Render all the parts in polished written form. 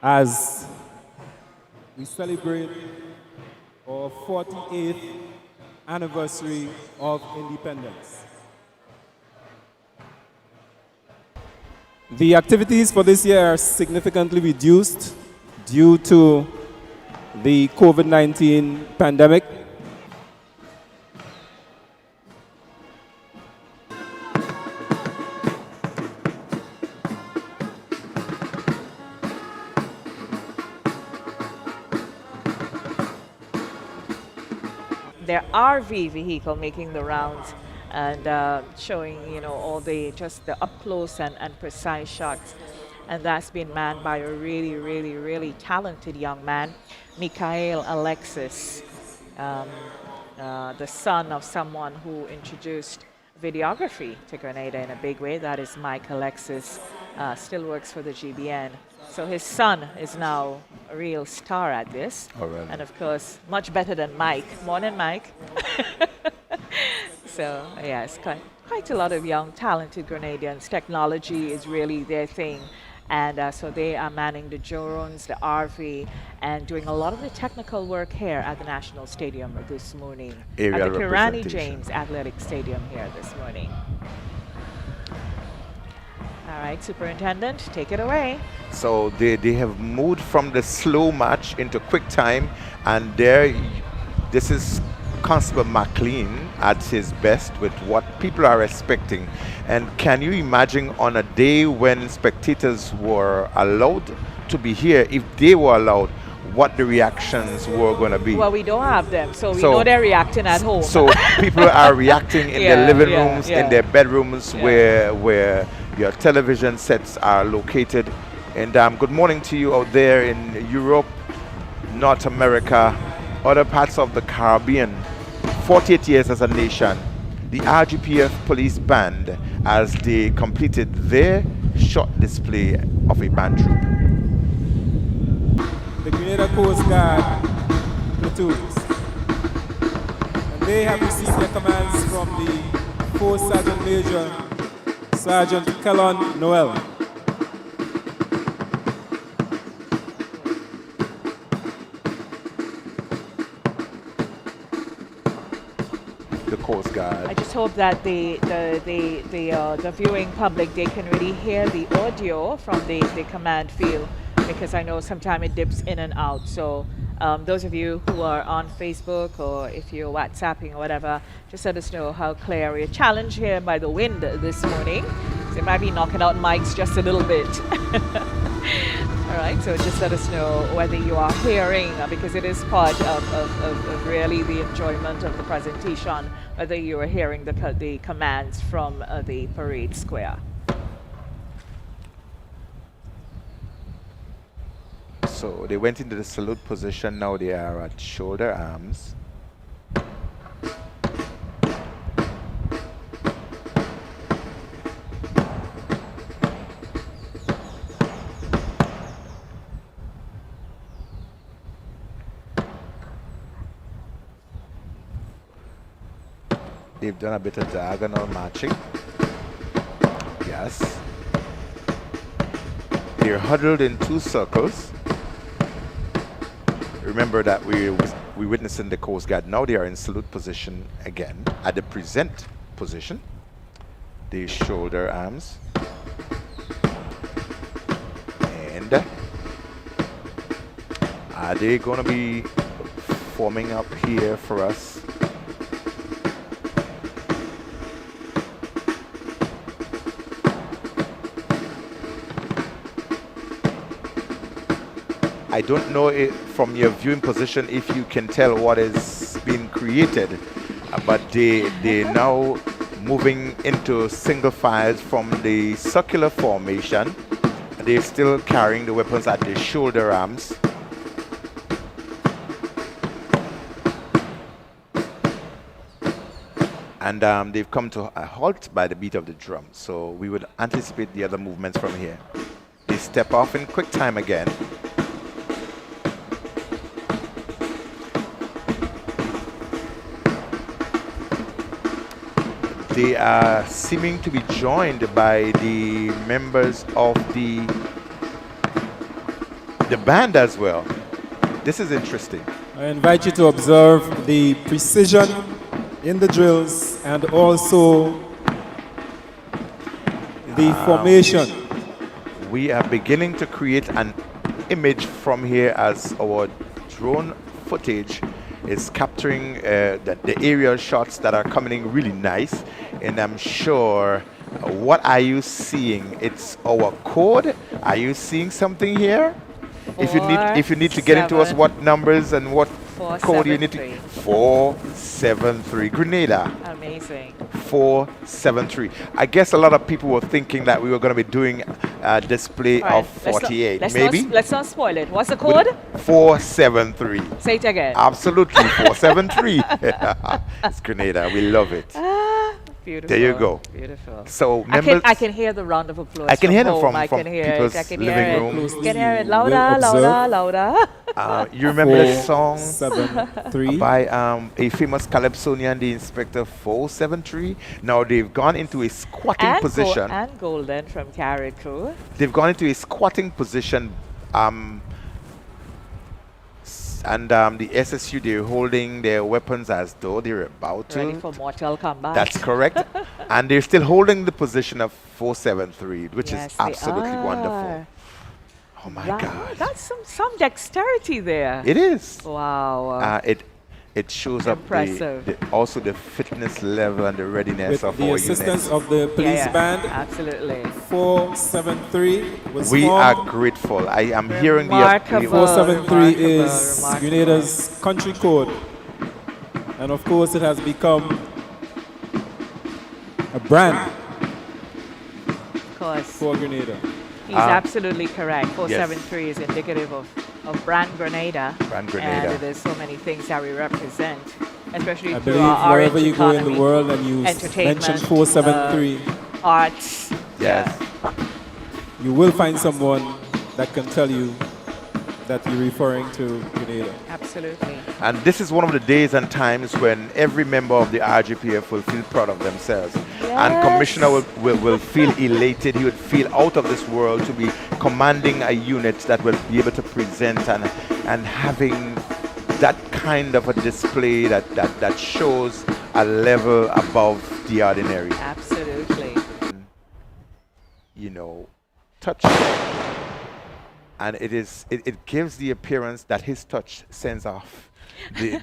as we celebrate our 48th anniversary of independence. The activities for this year are significantly reduced due to the COVID-19 pandemic. Their RV vehicle making the rounds and showing, all the just the up close and precise shots. And that's been manned by a really, really, really talented young man, Mikhail Alexis, um, the son of someone who introduced videography to Grenada in a big way. That is Mike Alexis, still works for the GBN. So his son is now a real star at this. Oh, really? And of course, much better than Mike. Morning, Mike. So, yes, quite a lot of young, talented Grenadians. Technology is really their thing. And so they are manning the drones, the RV, and doing a lot of the technical work here at the National Stadium this morning. Aerial At the Kirani representation. James Athletic Stadium here this morning. All right, Superintendent, take it away. So they have moved from the slow match into quick time, and this is Constable McLean at his best with what people are expecting. And can you imagine on a day when spectators were allowed to be here, if they were allowed, what the reactions were going to be? Well, we don't have them, so we know they're reacting at home. So people are reacting in their living rooms, in their bedrooms, where your television sets are located. And good morning to you out there in Europe, North America, other parts of the Caribbean. 48 years as a nation, the RGPF police band as they completed their short display of a band troop. The Grenada Coast Guard platoons. And they have received their commands from the 4th Sergeant Major, Sergeant Kellon Noel. The Coast Guard. I just hope that the viewing public, they can really hear the audio from the command field, because I know sometimes it dips in and out. So those of you who are on Facebook, or if you're WhatsApping or whatever, just let us know how clear. We're challenged here by the wind this morning, so it might be knocking out mics just a little bit. All right, so just let us know whether you are hearing, because it is part of really the enjoyment of the presentation, whether you are hearing the commands from the parade square. So they went into the salute position, now they are at shoulder arms. They've done a bit of diagonal marching. Yes. They're huddled in two circles. Remember that we witnessing the Coast Guard. Now they are in salute position again, at the present position. The shoulder arms. And are they going to be forming up here for us? I don't know if, from your viewing position, if you can tell what is being created, but they now moving into single files from the circular formation. They're still carrying the weapons at their shoulder arms. And they've come to a halt by the beat of the drum. So we would anticipate the other movements from here. They step off in quick time again. They are seeming to be joined by the members of the the band as well. This is interesting. I invite you to observe the precision in the drills and also the formation. We are beginning to create an image from here as our drone footage is capturing the aerial shots that are coming in really nice. And I'm sure, what are you seeing? It's our code. Are you seeing something here? If you need to get into us what numbers and what code you need to. 473 Grenada. Amazing. 473. I guess a lot of people were thinking that we were going to be doing a display of 48. Let's not spoil it. What's the code? 473. Say it again. Absolutely, 473. It's Grenada. We love it. Beautiful. There you go. Beautiful. So I can hear the round of applause. I can hear them home. from people's living rooms. I can hear it louder, louder. You remember the song 473 by a famous Calypsonian, the Inspector 473? Now they've gone into a squatting position. And Golden from Carried Crew. They've gone into a squatting position. And the SSU, they're holding their weapons as though they're about to. Ready for Mortal Kombat. That's correct. And they're still holding the position of 473, which is absolutely wonderful. Oh my God. That's some dexterity there. It is. Wow. It shows impressive. up also the fitness level and the readiness of with the our assistance units. of the police band. Absolutely. 473 was We formed. are grateful. I am hearing the Remarkable. 473 is Grenada's country code, and of course it has become a brand Of course. for Grenada. He's absolutely correct. 473 is indicative of brand Grenada. Brand Grenada. And there's so many things that we represent, especially I through believe our wherever orange you go in the economy, world and you entertainment, mention 473, arts. Yes. you will find someone that can tell you that you're referring to Grenada. Absolutely. And this is one of the days and times when every member of the RGPF will feel proud of themselves. And Commissioner will feel elated. He would feel out of this world to be commanding a unit that will be able to present and having that kind of a display that shows a level above the ordinary. Absolutely. You know, touch. And it gives the appearance that his touch sends off the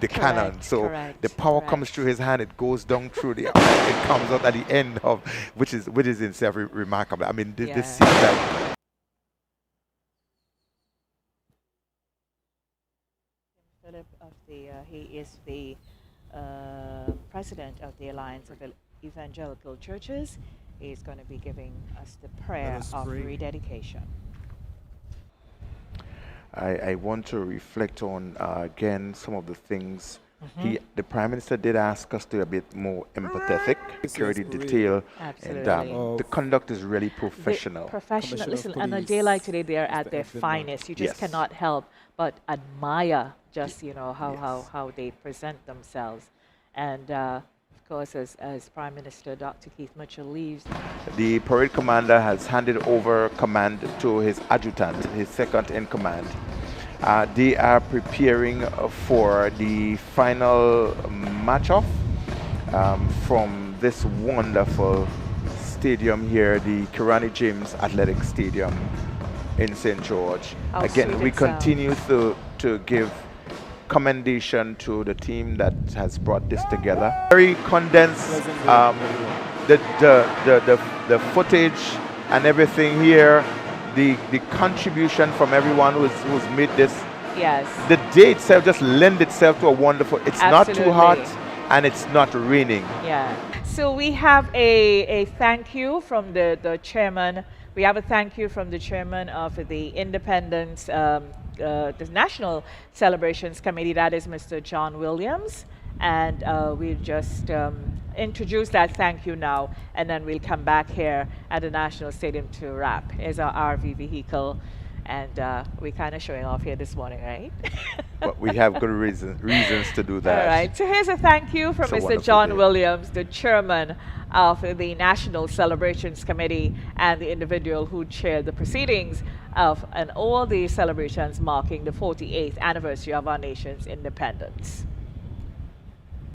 cannon. So the power comes through his hand, it goes down through it comes out at the end of, which is in itself remarkable. I mean, this seems like. Philip he is the president of the Alliance of Evangelical Churches. He's going to be giving us the prayer of rededication. I want to reflect on again some of the things. The Prime Minister did ask us to be a bit more empathetic, security detail, and the conduct is really professional. Professional. Listen, on a day like today, they are at their finest. You just cannot help but admire just how they present themselves, and. Of course, as Prime Minister Dr. Keith Mitchell leaves. The parade commander has handed over command to his adjutant, his second in command. They are preparing for the final match-off from this wonderful stadium here, the Kirani James Athletic Stadium in St. George. Again, we continue to give commendation to the team that has brought this together. Very condensed, the footage and everything here, the contribution from everyone who's made this. Yes. The day itself just lends itself to a wonderful. It's not too hot and it's not raining. Yeah. So we have a thank you from the chairman. We have a thank you from the chairman of the Independence. The National Celebrations Committee, that is Mr. John Williams, and we'll just introduce that thank you now, and then we'll come back here at the National Stadium to wrap. Here's our RV vehicle, and we're kind of showing off here this morning, right? But we have good reasons to do that. All right, so here's a thank you from Mr. John Williams, the chairman of the National Celebrations Committee and the individual who chaired the proceedings and all the celebrations marking the 48th anniversary of our nation's independence.